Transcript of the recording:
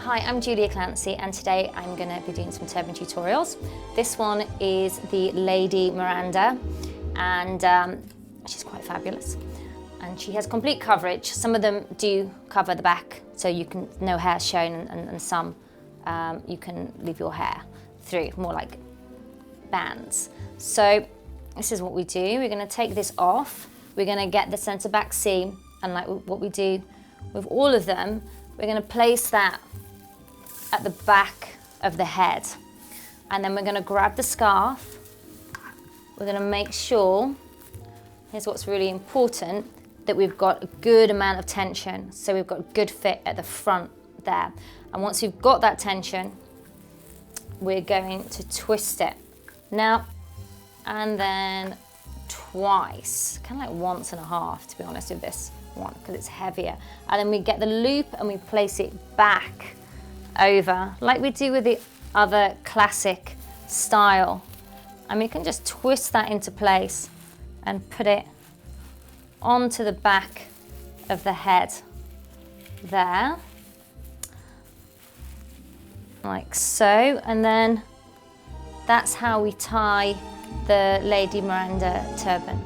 Hi, I'm Julia Clancey and today I'm going to be doing some turban tutorials. This one is the Lady Miranda and she's quite fabulous and she has complete coverage. Some of them do cover the back so you can no hair shown and some you can leave your hair through, more like bands. So this is what we do. We're going to take this off. We're going to get the centre back seam and like what we do with all of them, we're going to place that at the back of the head. And then we're going to grab the scarf. We're going to make sure, here's what's really important, that we've got a good amount of tension. So we've got good fit at the front there. And once we've got that tension, we're going to twist it. Now, and then twice, kind of like once and a half, to be honest with this one, because it's heavier. And then we get the loop and we place it back over, like we do with the other classic style. And we can just twist that into place and put it onto the back of the head there, like so. And then that's how we tie the Lady Miranda turban.